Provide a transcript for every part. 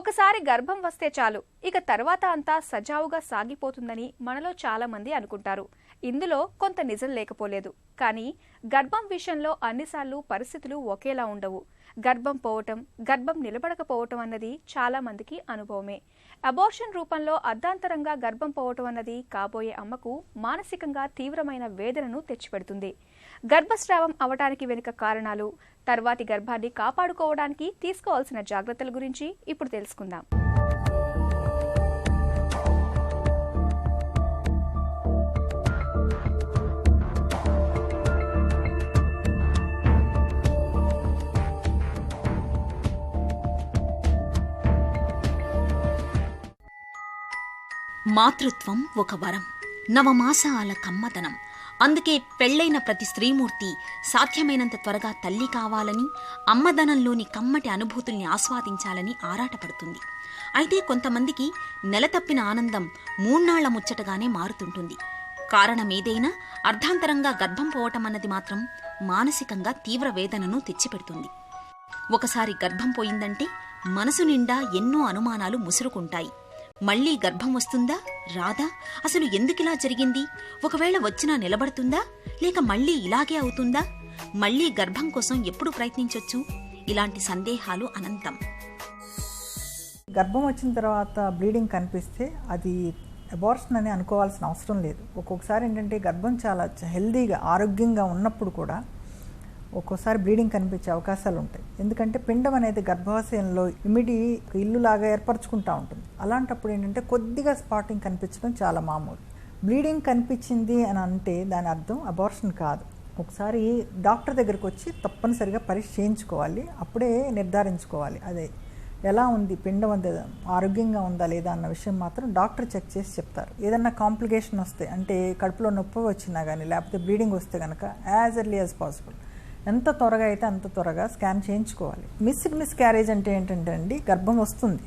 ఒకసారి గర్భం వస్తే చాలు ఇక తర్వాత అంతా సజావుగా సాగిపోతుందని మనలో చాలా మంది అనుకుంటారు. ఇందులో కొంత నిజం లేకపోలేదు. కానీ గర్భం విషయంలో అన్నిసార్లు పరిస్థితులు ఒకేలా ఉండవు. గర్భం పోవటం, గర్భం నిలబడకపోవటం అన్నది చాలా మందికి అనుభవమే. అబార్షన్ రూపంలో అర్ధాంతరంగా గర్భం పోవటం అన్నది కాబోయే అమ్మకు మానసికంగా తీవ్రమైన వేదనను తెచ్చిపెడుతుంది. గర్భస్రావం అవటానికి వెనుక కారణాలు, తర్వాతి గర్భాన్ని కాపాడుకోవడానికి తీసుకోవాల్సిన జాగ్రత్తల గురించి ఇప్పుడు తెలుసుకుందాం. మాతృత్వం ఒక వరం, నవమాసాల కమ్మదనం. అందుకే పెళ్లైన ప్రతి స్త్రీమూర్తి సాధ్యమైనంత త్వరగా తల్లి కావాలని, అమ్మదనంలోని కమ్మటి అనుభూతుల్ని ఆస్వాదించాలని ఆరాటపడుతుంది. అయితే కొంతమందికి నెలతప్పిన ఆనందం మూన్నాళ్ల ముచ్చటగానే మారుతుంటుంది. కారణమేదైనా అర్ధాంతరంగా గర్భం పోవటం అన్నది మాత్రం మానసికంగా తీవ్ర వేదనను తెచ్చిపెడుతుంది. ఒకసారి గర్భం పోయిందంటే మనసు నిండా ఎన్నో అనుమానాలు ముసురుకుంటాయి. మళ్లీ గర్భం వస్తుందా, రాదా, అసలు ఎందుకిలా జరిగింది, ఒకవేళ వచ్చినా నిలబడుతుందా, లేక మళ్లీ ఇలాగే అవుతుందా, మళ్లీ గర్భం కోసం ఎప్పుడు ప్రయత్నించొచ్చు, ఇలాంటి సందేహాలు అనంతం. గర్భం వచ్చిన తర్వాత బ్లీడింగ్ కనిపిస్తే అది అబార్షన్ అని అనుకోవాల్సిన అవసరం లేదు. ఒక్కొక్కసారి ఏంటంటే గర్భం చాలా హెల్దీగా ఆరోగ్యంగా ఉన్నప్పుడు కూడా ఒక్కోసారి బ్లీడింగ్ కనిపించే అవకాశాలు ఉంటాయి. ఎందుకంటే పిండం అనేది గర్భాశయంలో ఇమిడి ఇల్లులాగా ఏర్పరచుకుంటూ ఉంటుంది. అలాంటప్పుడు ఏంటంటే కొద్దిగా స్పాటింగ్ కనిపించడం చాలా మామూలు. బ్లీడింగ్ కనిపించింది అని అంటే దాని అర్థం అబార్షన్ కాదు. ఒకసారి డాక్టర్ దగ్గరికి వచ్చి తప్పనిసరిగా పరీక్ష చేయించుకోవాలి. అప్పుడే నిర్ధారించుకోవాలి అదే ఎలా ఉంది, పిండం అంతే ఆరోగ్యంగా ఉందా లేదా అన్న విషయం మాత్రం డాక్టర్ చెక్ చేసి చెప్తారు. ఏదన్నా కాంప్లికేషన్ వస్తే అంటే కడుపులో నొప్పి వచ్చినా కానీ లేకపోతే బ్లీడింగ్ వస్తే కనుక యాజ్ ఎర్లీ యాజ్ పాసిబుల్ ఎంత త్వరగా అయితే అంత త్వరగా స్కాన్ చేయించుకోవాలి. మిస్ క్యారేజ్ అంటే ఏంటంటే అండి, గర్భం వస్తుంది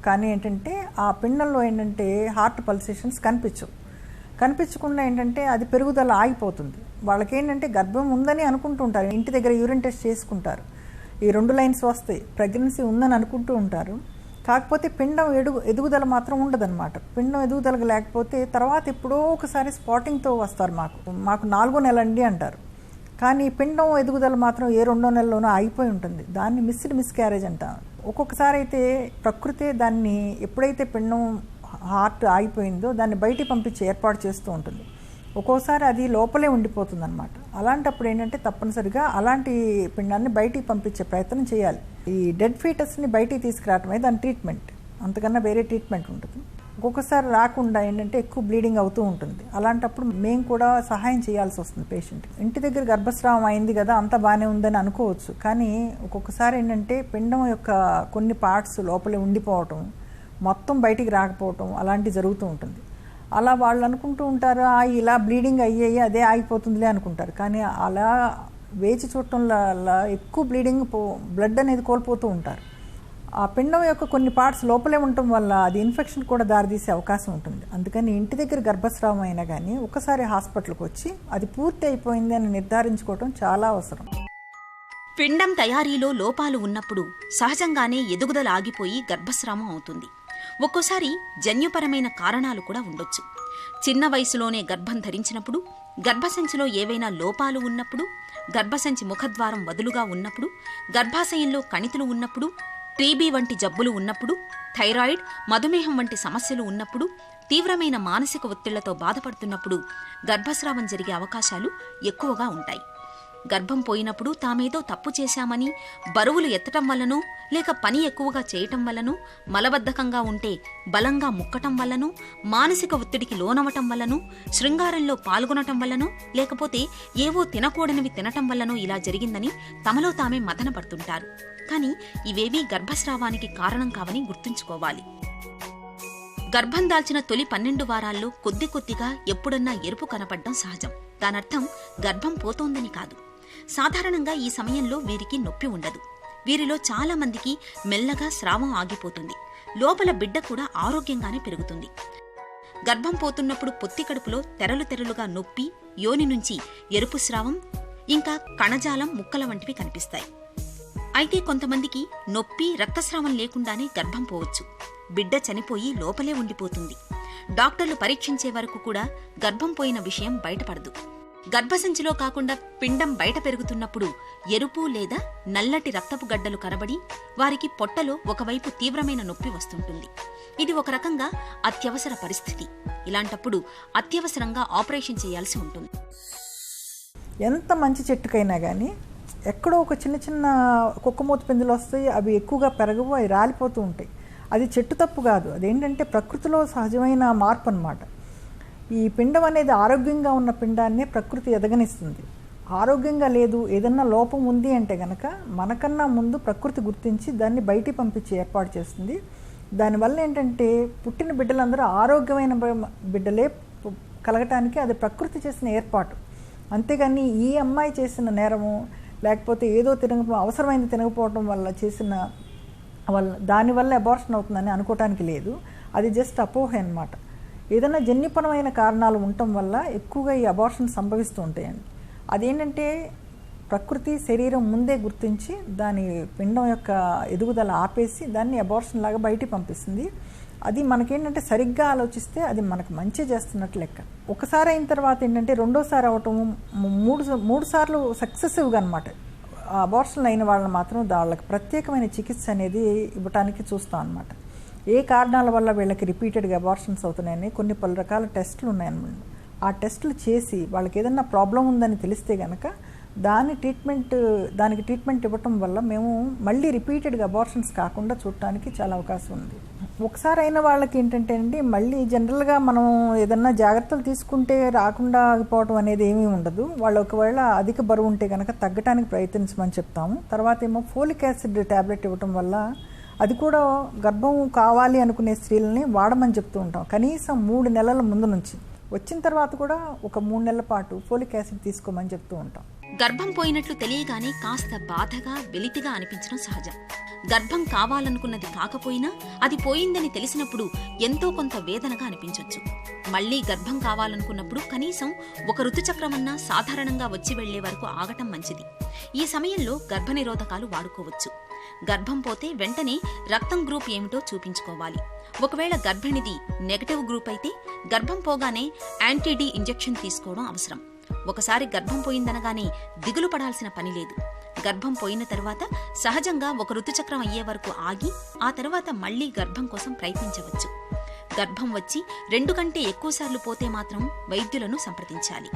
కానీ ఏంటంటే ఆ పిండంలో ఏంటంటే హార్ట్ పల్సేషన్స్ కనిపించకుండా ఏంటంటే అది పెరుగుదల ఆగిపోతుంది. వాళ్ళకేంటంటే గర్భం ఉందని అనుకుంటూ ఉంటారు, ఇంటి దగ్గర యూరిన్ టెస్ట్ చేసుకుంటారు, ఈ 2 లైన్స్ వస్తాయి, ప్రెగ్నెన్సీ ఉందని అనుకుంటూ ఉంటారు. కాకపోతే పిండం ఎదుగుదల మాత్రం ఉండదన్నమాట. పిండం ఎదుగుదల లేకపోతే తర్వాత ఎప్పుడో ఒకసారి స్పాటింగ్తో వస్తారు. మాకు 4వ నెల అండి అంటారు, కానీ పిండం ఎదుగుదల మాత్రం ఏ 2వ నెలలోనూ ఆగిపోయి ఉంటుంది. దాన్ని మిస్ క్యారేజ్ అంటారు. ఒక్కొక్కసారి అయితే ప్రకృతే దాన్ని ఎప్పుడైతే పిండం హార్ట్ ఆగిపోయిందో దాన్ని బయటికి పంపించి ఏర్పాటు చేస్తూ ఉంటుంది. ఒక్కోసారి అది లోపలే ఉండిపోతుంది అనమాట. అలాంటప్పుడు ఏంటంటే తప్పనిసరిగా అలాంటి పిండాన్ని బయటికి పంపించే ప్రయత్నం చేయాలి. ఈ డెడ్ ఫీటస్ని బయటికి తీసుకురావటమే దాని ట్రీట్మెంట్, అంతకన్నా వేరే ట్రీట్మెంట్ ఉంటుంది. ఒక్కొక్కసారి రాకుండా ఏంటంటే ఎక్కువ బ్లీడింగ్ అవుతూ ఉంటుంది. అలాంటప్పుడు మేము కూడా సహాయం చేయాల్సి వస్తుంది పేషెంట్. ఇంటి దగ్గర గర్భస్రావం అయింది కదా అంతా బాగానే ఉందని అనుకోవచ్చు, కానీ ఒక్కొక్కసారి ఏంటంటే పిండం యొక్క కొన్ని పార్ట్స్ లోపలే ఉండిపోవటం, మొత్తం బయటికి రాకపోవటం అలాంటివి జరుగుతూ ఉంటుంది. అలా వాళ్ళు అనుకుంటూ ఉంటారు ఇలా బ్లీడింగ్ అయ్యాయి అదే ఆగిపోతుందిలే అనుకుంటారు. కానీ అలా వేచి చూడటం వల్ల ఎక్కువ బ్లడ్ అనేది కోల్పోతూ ఉంటారు. ఆ పిండం యొక్క కొన్ని పార్ట్స్ లోపలే ఉండటం వల్ల అది ఇన్ఫెక్షన్ కూడా దారితీసే అవకాశం ఉంటుంది. అందుకని ఇంటి దగ్గర గర్భస్రావం అయినా కానీ ఒకసారి హాస్పిటల్కి వచ్చి అది పూర్తి అయిపోయింది అని నిర్ధారించుకోవడం చాలా అవసరం. పిండం తయారీలో లోపాలు ఉన్నప్పుడు సహజంగానే ఎదుగుదల ఆగిపోయి గర్భస్రావం అవుతుంది. ఒక్కోసారి జన్యుపరమైన కారణాలు కూడా ఉండొచ్చు. చిన్న వయసులోనే గర్భం ధరించినప్పుడు, గర్భసంచిలో ఏవైనా లోపాలు ఉన్నప్పుడు, గర్భసంచి ముఖద్వారం వదులుగా ఉన్నప్పుడు, గర్భాశయంలో కణితులు ఉన్నప్పుడు, టీబీ వంటి జబ్బులు ఉన్నప్పుడు, థైరాయిడ్, మధుమేహం వంటి సమస్యలు ఉన్నప్పుడు, తీవ్రమైన మానసిక ఒత్తిళ్లతో బాధపడుతున్నప్పుడు గర్భస్రావం జరిగే అవకాశాలు ఎక్కువగా ఉంటాయి. గర్భం పోయినప్పుడు తామేదో తప్పు చేశామని బరువులు ఎత్తటం వల్లనో, లేక పని ఎక్కువగా చేయటం వల్లనో, మలబద్ధకంగా ఉంటే బలంగా ముక్కటం వల్లనో, మానసిక ఒత్తిడికి లోనవటం వల్లనో, శృంగారంలో పాల్గొనటం వల్లనో, లేకపోతే ఏవో తినకూడనివి తినటం వల్లనో ఇలా జరిగిందని తమలో తామే మదన పడుతుంటారు. కానీ ఇవేవీ గర్భస్రావానికి కారణం కావని గుర్తుంచుకోవాలి. గర్భం దాల్చిన తొలి 12 వారాల్లో కొద్దిగా ఎప్పుడన్నా ఎరుపు కనపడ్డం సహజం. దానర్థం గర్భం పోతోందని కాదు. సాధారణంగా ఈ సమయంలో వీరికి నొప్పి ఉండదు. వీరిలో చాలా మందికి మెల్లగా స్రావం ఆగిపోతుంది. లోపల బిడ్డ కూడా ఆరోగ్యంగానే పెరుగుతుంది. గర్భం పోతున్నప్పుడు పొత్తి కడుపులో తెరలుగా నొప్పి, యోని నుంచి ఎరుపు స్రావం, ఇంకా కణజాలం ముక్కల వంటివి కనిపిస్తాయి. అయితే కొంతమందికి నొప్పి, రక్తస్రావం లేకుండానే గర్భం పోవచ్చు. బిడ్డ చనిపోయి లోపలే ఉండిపోతుంది. డాక్టర్లు పరీక్షించే వరకు కూడా గర్భం పోయిన విషయం బయటపడదు. గర్భసంచిలో కాకుండా పిండం బయట పెరుగుతున్నప్పుడు ఎరుపు లేదా నల్లటి రక్తపు గడ్డలు కనబడి వారికి పొట్టలో ఒకవైపు తీవ్రమైన నొప్పి వస్తుంటుంది. ఇది ఒక రకంగా అత్యవసర పరిస్థితి. ఇలాంటప్పుడు అత్యవసరంగా ఆపరేషన్ చేయాల్సి ఉంటుంది. ఎంత మంచి చెట్టుకైనా కానీ ఎక్కడో ఒక చిన్న చిన్న కుక్కమూత పిందులు వస్తాయి. అవి ఎక్కువగా పెరగవు, అవి రాలిపోతూ ఉంటాయి. అది చెట్టు తప్పు కాదు, అదేంటంటే ప్రకృతిలో సహజమైన మార్పు అన్నమాట. ఈ పిండం అనేది ఆరోగ్యంగా ఉన్న పిండాన్నే ప్రకృతి ఎదగనిస్తుంది. ఆరోగ్యంగా లేదు, ఏదన్నా లోపం ఉంది అంటే గనక మనకన్నా ముందు ప్రకృతి గుర్తించి దాన్ని బయటికి పంపించి ఏర్పాటు చేస్తుంది. దానివల్ల ఏంటంటే పుట్టిన బిడ్డలందరూ ఆరోగ్యమైన బిడ్డలే కలగటానికి అది ప్రకృతి చేసిన ఏర్పాటు. అంతేగాని ఈ అమ్మాయి చేసిన నేరము లేకపోతే ఏదో అవసరమైంది తినకపోవడం వల్ల చేసిన దానివల్ల అబార్షన్ అవుతుందని అనుకోవటానికి లేదు. అది జస్ట్ అపోహ అన్నమాట. ఏదైనా జన్యుపరమైన కారణాలు ఉండటం వల్ల ఎక్కువగా ఈ అబార్షన్ సంభవిస్తూ ఉంటాయండి. అదేంటంటే ప్రకృతి శరీరం ముందే గుర్తించి దాని పిండం యొక్క ఎదుగుదల ఆపేసి దాన్ని అబార్షన్ లాగా బయటికి పంపిస్తుంది. అది మనకేంటంటే సరిగ్గా ఆలోచిస్తే అది మనకు మంచి చేస్తున్నట్లు లెక్క. ఒకసారి అయిన తర్వాత ఏంటంటే రెండోసారి అవటము, మూడు సార్లు సక్సెసివ్గా అనమాట. అబార్షన్లు అయిన వాళ్ళని మాత్రం వాళ్ళకి ప్రత్యేకమైన చికిత్స అనేది ఇవ్వటానికి చూస్తాం అనమాట. ఏ కారణాల వల్ల వీళ్ళకి రిపీటెడ్గా అబార్షన్స్ అవుతున్నాయని కొన్ని పలు రకాల టెస్టులు ఉన్నాయన్నమాట. ఆ టెస్టులు చేసి వాళ్ళకి ఏదైనా ప్రాబ్లం ఉందని తెలిస్తే కనుక దానికి ట్రీట్మెంట్ ఇవ్వటం వల్ల మేము మళ్ళీ రిపీటెడ్గా అబార్షన్స్ కాకుండా చూడటానికి చాలా అవకాశం ఉంది. ఒకసారి అయిన వాళ్ళకి ఏంటంటే అండి మళ్ళీ జనరల్గా మనం ఏదన్నా జాగ్రత్తలు తీసుకుంటే రాకుండా ఆగిపోవడం అనేది ఏమీ ఉండదు. వాళ్ళు ఒకవేళ అధిక బరువు ఉంటే కనుక తగ్గటానికి ప్రయత్నించమని చెప్తాము. తర్వాత ఏమో ఫోలిక్ యాసిడ్ ట్యాబ్లెట్ ఇవ్వటం వల్ల అది కూడా గర్భం కావాలి అనుకునే స్త్రీలని వాడమని చెప్తూ ఉంటాం. కనీసం 3 నెలల ముందు నుంచి. వచ్చిన తర్వాత కూడా ఒక 3 నెలల పాటు ఫోలిక్ యాసిడ్ తీసుకోమని చెప్తూ ఉంటాం. గర్భం పోయినట్లు తెలియగానే కాస్త బాధగా, వెలితిగా అనిపించడం సహజం. గర్భం కావాలనుకున్నది కాకపోయినా అది పోయిందని తెలిసినప్పుడు ఎంతో కొంత వేదనగా అనిపించొచ్చు. మళ్లీ గర్భం కావాలనుకున్నప్పుడు కనీసం ఒక ఋతుచక్రమన్నా సాధారణంగా వచ్చి వెళ్లే వరకు ఆగటం మంచిది. ఈ సమయంలో గర్భనిరోధకాలు వాడుకోవచ్చు. గర్భం పోతే వెంటనే రక్తం గ్రూప్ ఏమిటో చూపించుకోవాలి. ఒకవేళ గర్భిణిది నెగటివ్ గ్రూప్ అయితే గర్భం పోగానే యాంటీ-డి ఇంజెక్షన్ తీసుకోవడం అవసరం. ఒకసారి గర్భం పోయిందనగానే దిగులు పడాల్సిన పని లేదు. గర్భం పోయిన తర్వాత సహజంగా ఒక ఋతుచక్రం అయ్యే వరకు ఆగి ఆ తర్వాత మళ్లీ గర్భం కోసం ప్రయత్నించవచ్చు. గర్భం వచ్చి 2 కంటే ఎక్కువసార్లు పోతే మాత్రం వైద్యులను సంప్రదించాలి.